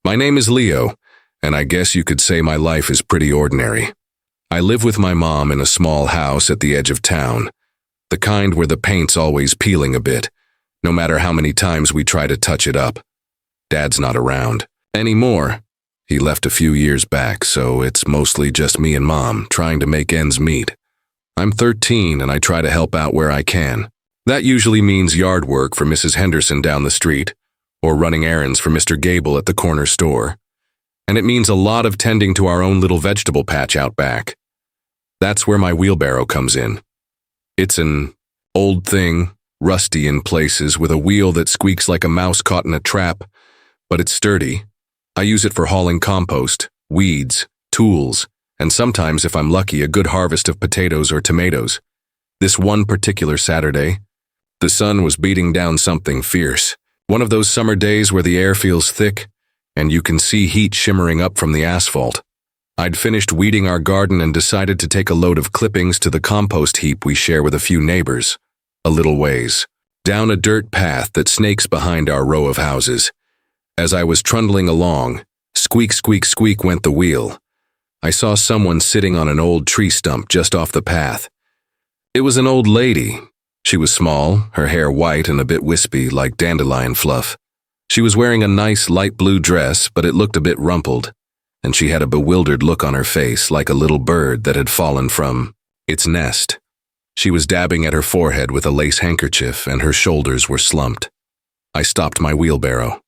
My name is Leo, and I guess you could say my life is pretty ordinary. I live with my mom in a small house at the edge of town, the kind where the paint's always peeling a bit, no matter how many times we try to touch it up. Dad's not around anymore. He left a few years back, so it's mostly just me and Mom trying to make ends meet. I'm 13 and I try to help out where I can. That usually means yard work for Mrs. Henderson down the street, or running errands for Mr. Gable at the corner store. And it means a lot of tending to our own little vegetable patch out back. That's where my wheelbarrow comes in. It's an old thing, rusty in places, with a wheel that squeaks like a mouse caught in a trap, but it's sturdy. I use it for hauling compost, weeds, tools, and sometimes, if I'm lucky, a good harvest of potatoes or tomatoes. This one particular Saturday, the sun was beating down something fierce. One of those summer days where the air feels thick, and you can see heat shimmering up from the asphalt. I'd finished weeding our garden and decided to take a load of clippings to the compost heap we share with a few neighbors, a little ways, down a dirt path that snakes behind our row of houses. As I was trundling along, squeak, squeak, squeak went the wheel. I saw someone sitting on an old tree stump just off the path. It was an old lady. She was small, her hair white and a bit wispy like dandelion fluff. She was wearing a nice light blue dress, but it looked a bit rumpled, and she had a bewildered look on her face like a little bird that had fallen from its nest. She was dabbing at her forehead with a lace handkerchief and her shoulders were slumped. I stopped my wheelbarrow.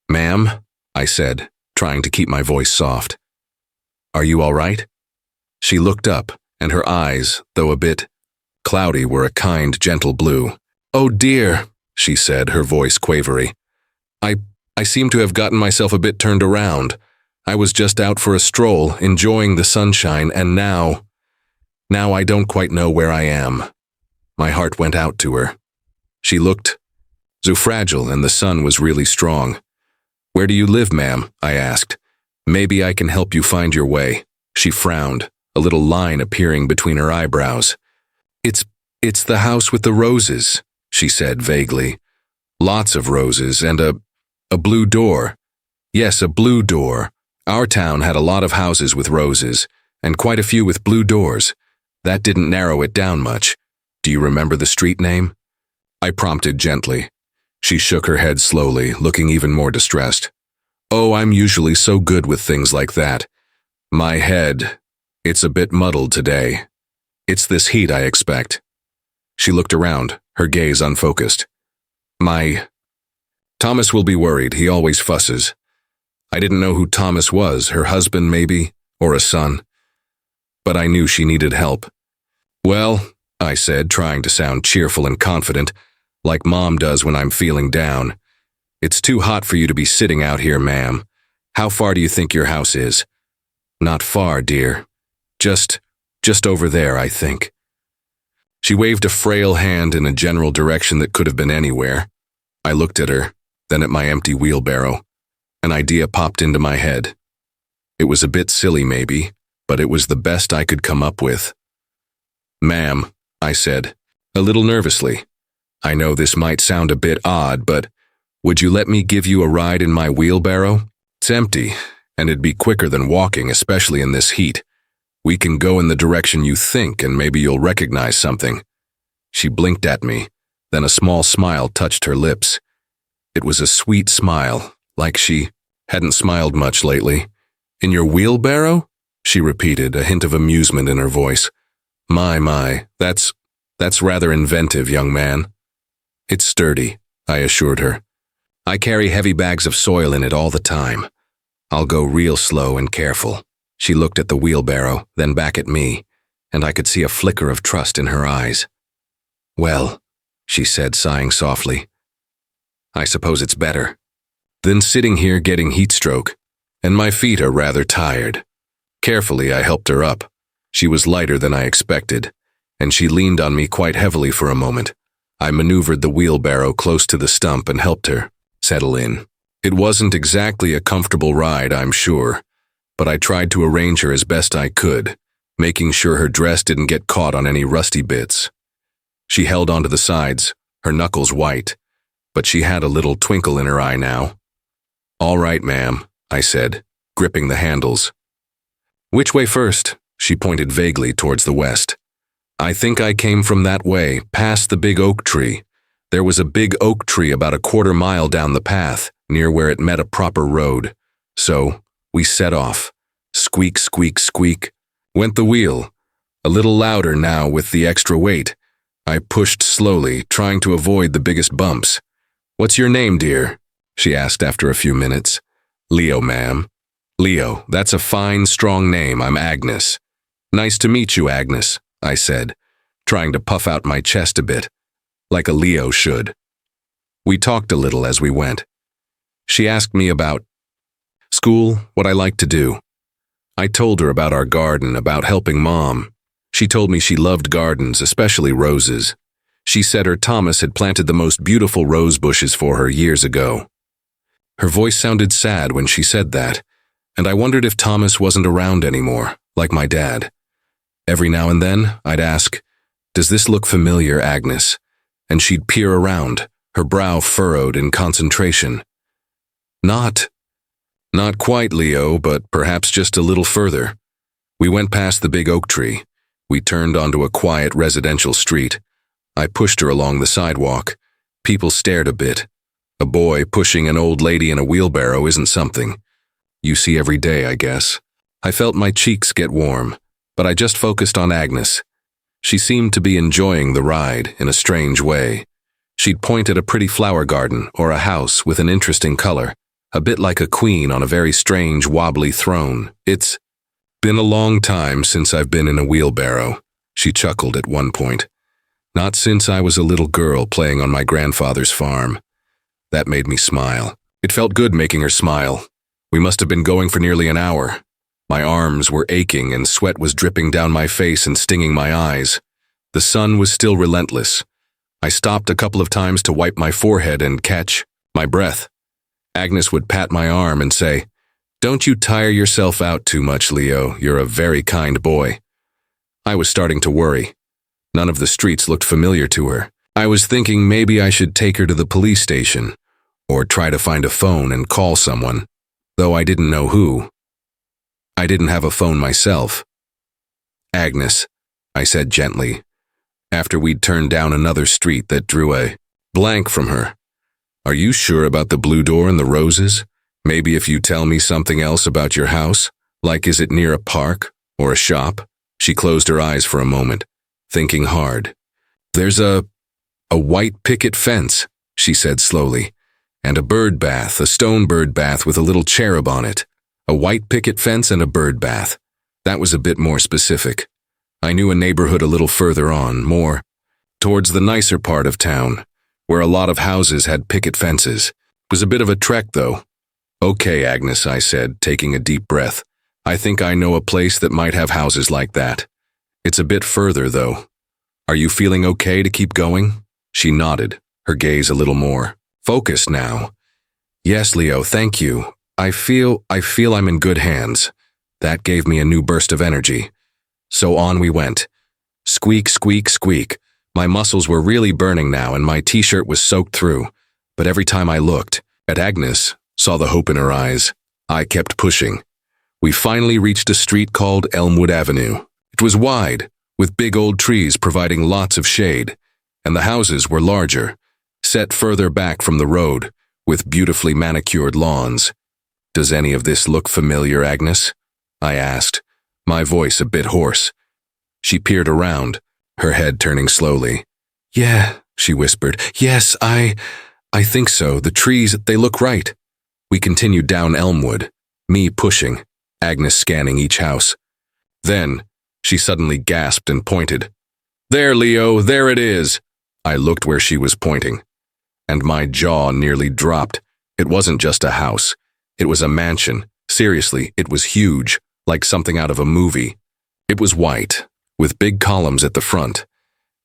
"Ma'am," I said, trying to keep my voice soft. "Are you all right?" She looked up, and her eyes, though a bit cloudy, were a kind, gentle blue. "Oh dear," she said, her voice quavery. I seem to have gotten myself a bit turned around. I was just out for a stroll, enjoying the sunshine, and now I don't quite know where I am." My heart went out to her. She looked so fragile, and the sun was really strong. "Where do you live, ma'am?" I asked. "Maybe I can help you find your way." She frowned, a little line appearing between her eyebrows. It's the house with the roses," she said vaguely. "Lots of roses and a blue door. Yes, a blue door. Our town had a lot of houses with roses, and quite a few with blue doors. That didn't narrow it down much. Do you remember the street name?" I prompted gently. She shook her head slowly, looking even more distressed. "Oh, I'm usually so good with things like that. My head, it's a bit muddled today. It's this heat, I expect." She looked around, her gaze unfocused. Thomas will be worried, he always fusses." I didn't know who Thomas was, her husband maybe, or a son. But I knew she needed help. "Well," I said, trying to sound cheerful and confident, like Mom does when I'm feeling down. "It's too hot for you to be sitting out here, ma'am. How far do you think your house is?" "Not far, dear. Just over there, I think." She waved a frail hand in a general direction that could have been anywhere. I looked at her, then at my empty wheelbarrow. An idea popped into my head. It was a bit silly maybe, but it was the best I could come up with. "Ma'am," I said, a little nervously. "I know this might sound a bit odd, but would you let me give you a ride in my wheelbarrow? It's empty, and it'd be quicker than walking, especially in this heat. We can go in the direction you think, and maybe you'll recognize something." She blinked at me, then a small smile touched her lips. It was a sweet smile, like she hadn't smiled much lately. "In your wheelbarrow?" she repeated, a hint of amusement in her voice. My, that's rather inventive, young man." "It's sturdy," I assured her. "I carry heavy bags of soil in it all the time. I'll go real slow and careful." She looked at the wheelbarrow, then back at me, and I could see a flicker of trust in her eyes. "Well," she said, sighing softly, "I suppose it's better than sitting here getting heat stroke, and my feet are rather tired." Carefully, I helped her up. She was lighter than I expected, and she leaned on me quite heavily for a moment. I maneuvered the wheelbarrow close to the stump and helped her settle in. It wasn't exactly a comfortable ride, I'm sure, but I tried to arrange her as best I could, making sure her dress didn't get caught on any rusty bits. She held onto the sides, her knuckles white, but she had a little twinkle in her eye now. All right, ma'am, I said, gripping the handles. Which way first? She pointed vaguely towards the west. I think I came from that way, past the big oak tree. There was a big oak tree about a quarter-mile down the path, near where it met a proper road. So, we set off. Squeak, squeak, squeak. Went the wheel. A little louder now with the extra weight. I pushed slowly, trying to avoid the biggest bumps. What's your name, dear? She asked after a few minutes. Leo, ma'am. Leo, that's a fine, strong name. I'm Agnes. Nice to meet you, Agnes, I said, trying to puff out my chest a bit, like a Leo should. We talked a little as we went. She asked me about school, what I like to do. I told her about our garden, about helping Mom. She told me she loved gardens, especially roses. She said her Thomas had planted the most beautiful rose bushes for her years ago. Her voice sounded sad when she said that, and I wondered if Thomas wasn't around anymore, like my dad. Every now and then, I'd ask, "Does this look familiar, Agnes?" And she'd peer around, her brow furrowed in concentration. Not quite, Leo, but perhaps just a little further. We went past the big oak tree. We turned onto a quiet residential street. I pushed her along the sidewalk. People stared a bit. A boy pushing an old lady in a wheelbarrow isn't something you see every day, I guess. I felt my cheeks get warm, but I just focused on Agnes. She seemed to be enjoying the ride in a strange way. She'd point at a pretty flower garden or a house with an interesting color, a bit like a queen on a very strange, wobbly throne. It's been a long time since I've been in a wheelbarrow, she chuckled at one point. Not since I was a little girl playing on my grandfather's farm. That made me smile. It felt good making her smile. We must have been going for nearly an hour. My arms were aching and sweat was dripping down my face and stinging my eyes. The sun was still relentless. I stopped a couple of times to wipe my forehead and catch my breath. Agnes would pat my arm and say, "Don't you tire yourself out too much, Leo. You're a very kind boy." I was starting to worry. None of the streets looked familiar to her. I was thinking maybe I should take her to the police station, or try to find a phone and call someone, though I didn't know who. I didn't have a phone myself. "Agnes," I said gently, after we'd turned down another street that drew a blank from her. "Are you sure about the blue door and the roses? Maybe if you tell me something else about your house, like is it near a park or a shop?" She closed her eyes for a moment, thinking hard. "There's a white picket fence," she said slowly, "and a bird bath, a stone bird bath with a little cherub on it. A white picket fence and a bird bath." That was a bit more specific. I knew a neighborhood a little further on, more towards the nicer part of town, where a lot of houses had picket fences. It was a bit of a trek, though. "Okay, Agnes," I said, taking a deep breath. "I think I know a place that might have houses like that. It's a bit further, though. Are you feeling okay to keep going?" She nodded, her gaze a little more focused now. "Yes, Leo, thank you. I feel I'm in good hands." That gave me a new burst of energy. So on we went. Squeak, squeak, squeak. My muscles were really burning now and my t-shirt was soaked through. But every time I looked at Agnes, saw the hope in her eyes, I kept pushing. We finally reached a street called Elmwood Avenue. It was wide, with big old trees providing lots of shade, and the houses were larger, set further back from the road, with beautifully manicured lawns. "Does any of this look familiar, Agnes?" I asked, my voice a bit hoarse. She peered around, her head turning slowly. "Yeah," she whispered. "Yes, I think so. The trees, they look right." We continued down Elmwood, me pushing, Agnes scanning each house. Then, she suddenly gasped and pointed. "There, Leo, there it is." I looked where she was pointing, and my jaw nearly dropped. It wasn't just a house. It was a mansion. Seriously, it was huge, like something out of a movie. It was white, with big columns at the front,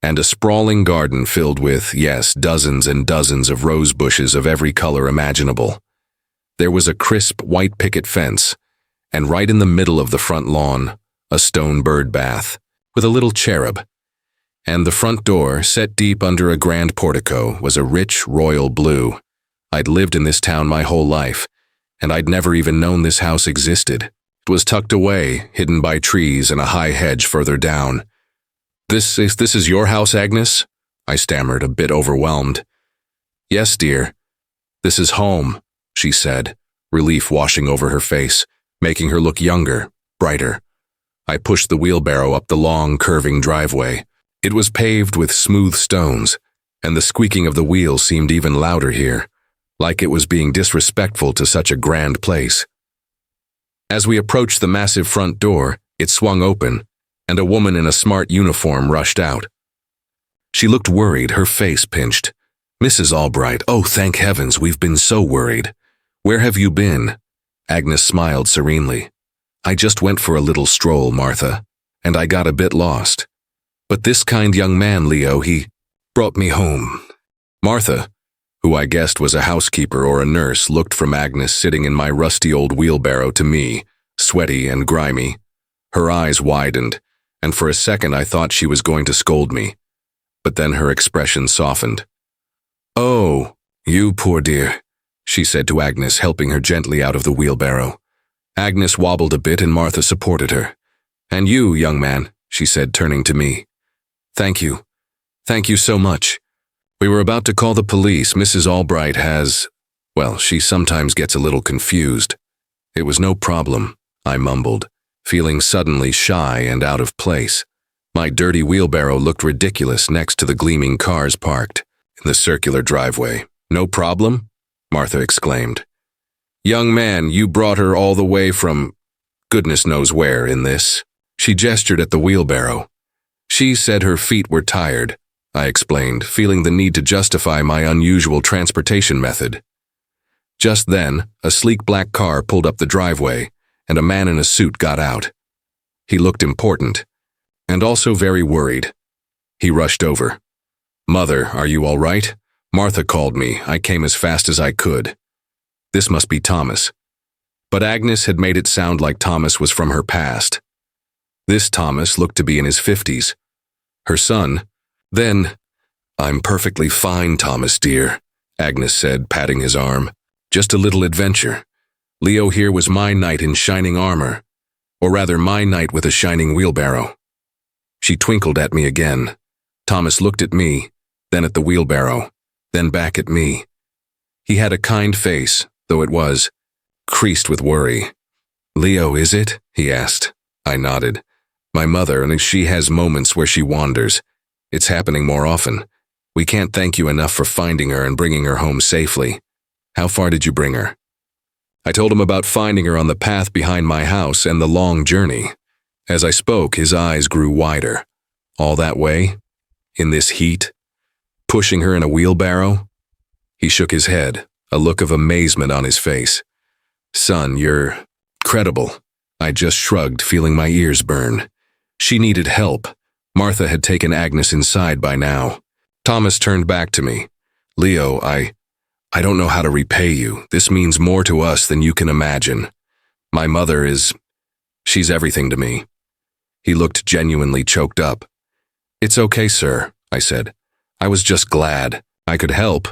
and a sprawling garden filled with, yes, dozens and dozens of rose bushes of every color imaginable. There was a crisp white picket fence, and right in the middle of the front lawn, a stone bird bath, with a little cherub. And the front door, set deep under a grand portico, was a rich royal blue. I'd lived in this town my whole life, and I'd never even known this house existed. It was tucked away, hidden by trees and a high hedge further down. This is your house, Agnes?" I stammered, a bit overwhelmed. "Yes, dear. This is home," she said, relief washing over her face, making her look younger, brighter. I pushed the wheelbarrow up the long, curving driveway. It was paved with smooth stones, and the squeaking of the wheels seemed even louder here, like it was being disrespectful to such a grand place. As we approached the massive front door, it swung open, and a woman in a smart uniform rushed out. She looked worried, her face pinched. "Mrs. Albright, oh, thank heavens, we've been so worried. Where have you been?" Agnes smiled serenely. "I just went for a little stroll, Martha, and I got a bit lost. But this kind young man, Leo, he brought me home." Martha, who I guessed was a housekeeper or a nurse, looked from Agnes sitting in my rusty old wheelbarrow to me, sweaty and grimy. Her eyes widened, and for a second I thought she was going to scold me. But then her expression softened. "Oh, you poor dear," she said to Agnes, helping her gently out of the wheelbarrow. Agnes wobbled a bit and Martha supported her. "And you, young man," she said, turning to me. Thank you. Thank you so much. We were about to call the police. Mrs. Albright has, well, she sometimes gets a little confused." "It was no problem," I mumbled, feeling suddenly shy and out of place. My dirty wheelbarrow looked ridiculous next to the gleaming cars parked in the circular driveway. "No problem?" Martha exclaimed. "Young man, you brought her all the way from goodness knows where in this." She gestured at the wheelbarrow. "She said her feet were tired," I explained, feeling the need to justify my unusual transportation method. Just then, a sleek black car pulled up the driveway, and a man in a suit got out. He looked important, and also very worried. He rushed over. "Mother, are you all right? Martha called me. I came as fast as I could." This must be Thomas. But Agnes had made it sound like Thomas was from her past. This Thomas looked to be in his 50s. Her son. Then, "I'm perfectly fine, Thomas dear," Agnes said, patting his arm. "Just a little adventure. Leo here was my knight in shining armor, or rather my knight with a shining wheelbarrow." She twinkled at me again. Thomas looked at me, then at the wheelbarrow, then back at me. He had a kind face, though it was creased with worry. "Leo, is it?" he asked. I nodded. "My mother, and she has moments where she wanders. It's happening more often. We can't thank you enough for finding her and bringing her home safely. How far did you bring her?" I told him about finding her on the path behind my house and the long journey. As I spoke, his eyes grew wider. "All that way? In this heat? Pushing her in a wheelbarrow?" He shook his head, a look of amazement on his face. "Son, you're credible." I just shrugged, feeling my ears burn. She needed help. Martha had taken Agnes inside by now. Thomas turned back to me. "Leo, I don't know how to repay you. This means more to us than you can imagine. My mother she's everything to me." He looked genuinely choked up. "It's okay, sir," I said. "I was just glad I could help."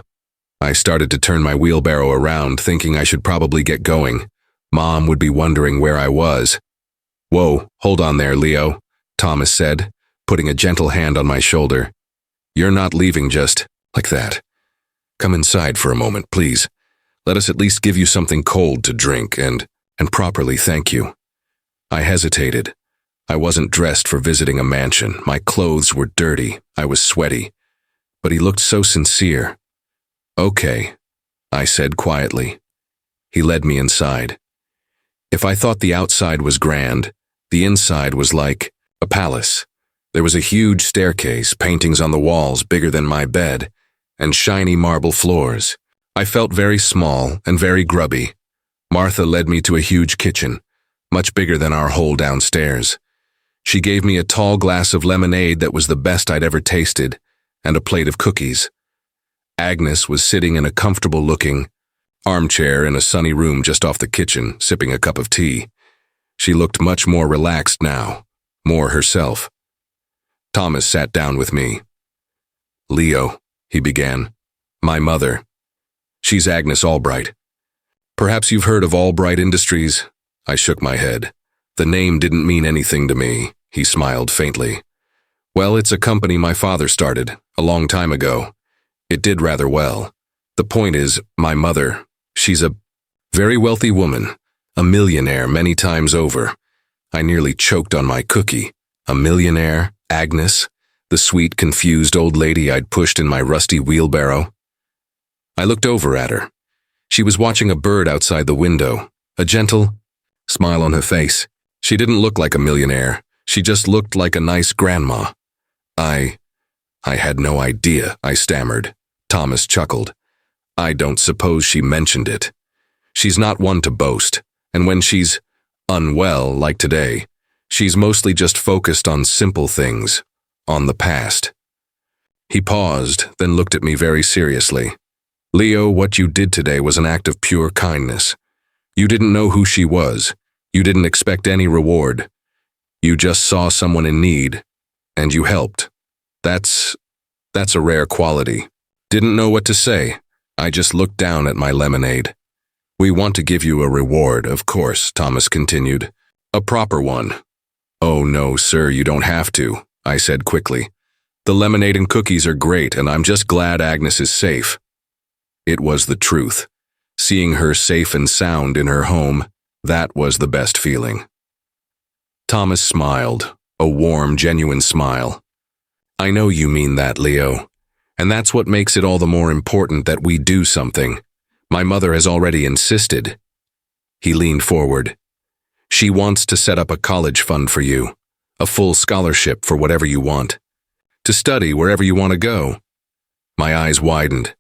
I started to turn my wheelbarrow around, thinking I should probably get going. Mom would be wondering where I was. "Whoa, hold on there, Leo," Thomas said, putting a gentle hand on my shoulder. "You're not leaving just like that. Come inside for a moment, please. Let us at least give you something cold to drink and properly thank you." I hesitated. I wasn't dressed for visiting a mansion. My clothes were dirty. I was sweaty. But he looked so sincere. "Okay," I said quietly. He led me inside. If I thought the outside was grand, the inside was like a palace. There was a huge staircase, paintings on the walls bigger than my bed, and shiny marble floors. I felt very small and very grubby. Martha led me to a huge kitchen, much bigger than our whole downstairs. She gave me a tall glass of lemonade that was the best I'd ever tasted, and a plate of cookies. Agnes was sitting in a comfortable-looking armchair in a sunny room just off the kitchen, sipping a cup of tea. She looked much more relaxed now, more herself. Thomas sat down with me. "Leo," he began, "my mother. She's Agnes Albright." Perhaps you've heard of Albright Industries? I shook my head. The name didn't mean anything to me. He smiled faintly. Well, it's a company my father started, a long time ago. It did rather well. The point is, my mother, she's a very wealthy woman, a millionaire many times over. I nearly choked on my cookie. A millionaire, Agnes, the sweet, confused old lady I'd pushed in my rusty wheelbarrow. I looked over at her. She was watching a bird outside the window, a gentle smile on her face. She didn't look like a millionaire. She just looked like a nice grandma. I had no idea, I stammered. Thomas chuckled. I don't suppose she mentioned it. She's not one to boast, and when she's unwell, like today, she's mostly just focused on simple things, on the past. He paused, then looked at me very seriously. Leo, what you did today was an act of pure kindness. You didn't know who she was. You didn't expect any reward. You just saw someone in need, and you helped. That's a rare quality. Didn't know what to say. I just looked down at my lemonade. We want to give you a reward, of course, Thomas continued. A proper one. Oh no, sir, you don't have to, I said quickly. The lemonade and cookies are great, and I'm just glad Agnes is safe. It was the truth. Seeing her safe and sound in her home, that was the best feeling. Thomas smiled, a warm, genuine smile. I know you mean that, Leo. And that's what makes it all the more important that we do something. My mother has already insisted. He leaned forward. She wants to set up a college fund for you, a full scholarship for whatever you want, to study wherever you want to go. My eyes widened.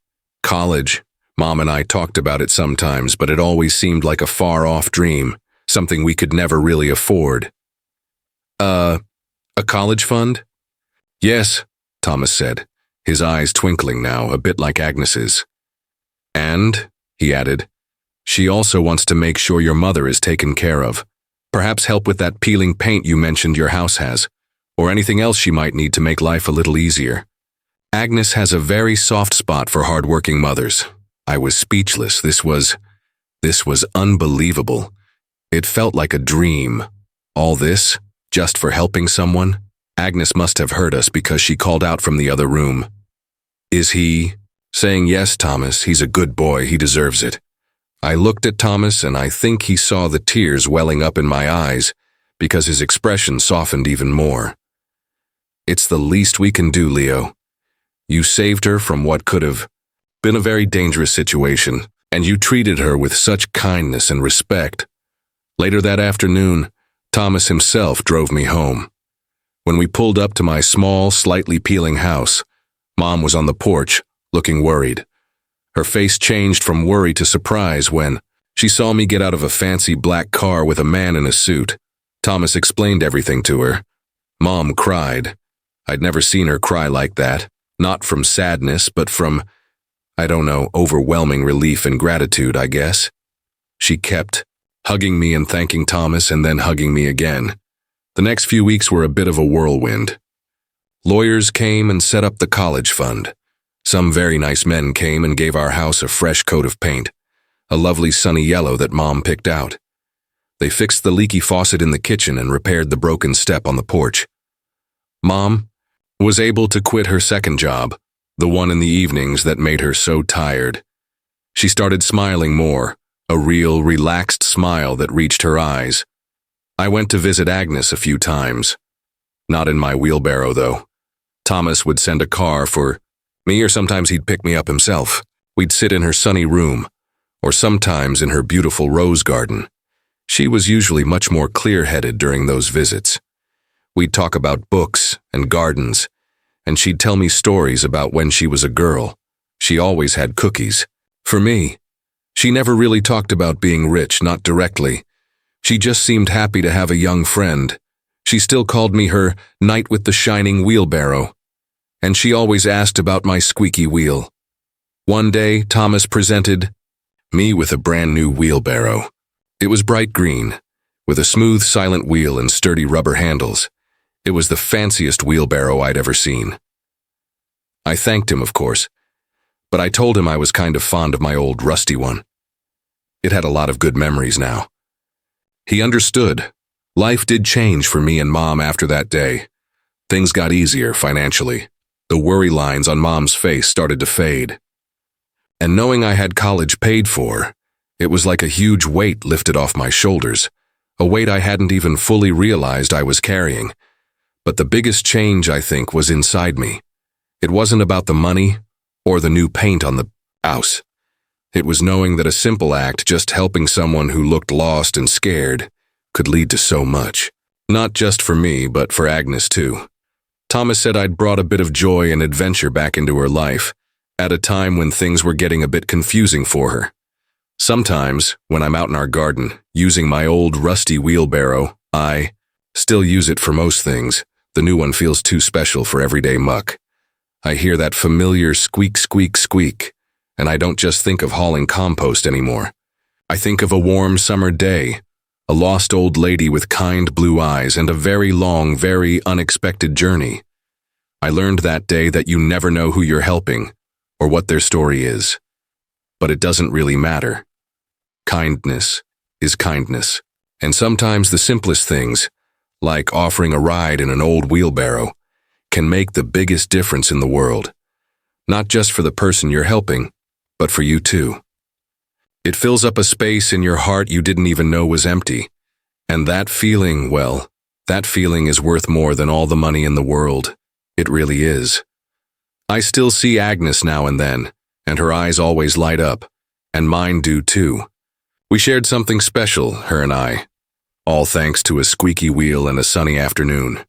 College. Mom and I talked about it sometimes, but it always seemed like a far-off dream, something we could never really afford. A college fund? Yes, Thomas said, his eyes twinkling now, a bit like Agnes's. And, he added, she also wants to make sure your mother is taken care of. Perhaps help with that peeling paint you mentioned your house has, or anything else she might need to make life a little easier. Agnes has a very soft spot for hard-working mothers. I was speechless. This was unbelievable. It felt like a dream. All this, just for helping someone? Agnes must have heard us because she called out from the other room. Is he? Saying yes, Thomas, he's a good boy, he deserves it. I looked at Thomas and I think he saw the tears welling up in my eyes because his expression softened even more. It's the least we can do, Leo. You saved her from what could have been a very dangerous situation, and you treated her with such kindness and respect. Later that afternoon, Thomas himself drove me home. When we pulled up to my small, slightly peeling house, Mom was on the porch, looking worried. Her face changed from worry to surprise when she saw me get out of a fancy black car with a man in a suit. Thomas explained everything to her. Mom cried. I'd never seen her cry like that, not from sadness, but from, overwhelming relief and gratitude, I guess. She kept hugging me and thanking Thomas and then hugging me again. The next few weeks were a bit of a whirlwind. Lawyers came and set up the college fund. Some very nice men came and gave our house a fresh coat of paint, a lovely sunny yellow that Mom picked out. They fixed the leaky faucet in the kitchen and repaired the broken step on the porch. Mom was able to quit her second job, the one in the evenings that made her so tired. She started smiling more, a real, relaxed smile that reached her eyes. I went to visit Agnes a few times. Not in my wheelbarrow, though. Thomas would send a car for me, or sometimes he'd pick me up himself. We'd sit in her sunny room, or sometimes in her beautiful rose garden. She was usually much more clear-headed during those visits. We'd talk about books and gardens, and she'd tell me stories about when she was a girl. She always had cookies. For me, she never really talked about being rich, not directly. She just seemed happy to have a young friend. She still called me her knight with the shining wheelbarrow. And she always asked about my squeaky wheel. One day, Thomas presented me with a brand new wheelbarrow. It was bright green, with a smooth, silent wheel and sturdy rubber handles. It was the fanciest wheelbarrow I'd ever seen. I thanked him, of course, but I told him I was kind of fond of my old rusty one. It had a lot of good memories now. He understood. Life did change for me and Mom after that day. Things got easier financially. The worry lines on Mom's face started to fade. And knowing I had college paid for, it was like a huge weight lifted off my shoulders, a weight I hadn't even fully realized I was carrying. But the biggest change, I think, was inside me. It wasn't about the money or the new paint on the house. It was knowing that a simple act, just helping someone who looked lost and scared, could lead to so much. Not just for me, but for Agnes too. Thomas said I'd brought a bit of joy and adventure back into her life, at a time when things were getting a bit confusing for her. Sometimes, when I'm out in our garden, using my old rusty wheelbarrow, I still use it for most things. The new one feels too special for everyday muck. I hear that familiar squeak, squeak, squeak, and I don't just think of hauling compost anymore. I think of a warm summer day, a lost old lady with kind blue eyes, and a very long, very unexpected journey. I learned that day that you never know who you're helping, or what their story is. But it doesn't really matter. Kindness is kindness, and sometimes the simplest things, like offering a ride in an old wheelbarrow, can make the biggest difference in the world. Not just for the person you're helping, but for you too. It fills up a space in your heart you didn't even know was empty. And that feeling, well, that feeling is worth more than all the money in the world. It really is. I still see Agnes now and then, and her eyes always light up, and mine do too. We shared something special, her and I, all thanks to a squeaky wheel and a sunny afternoon.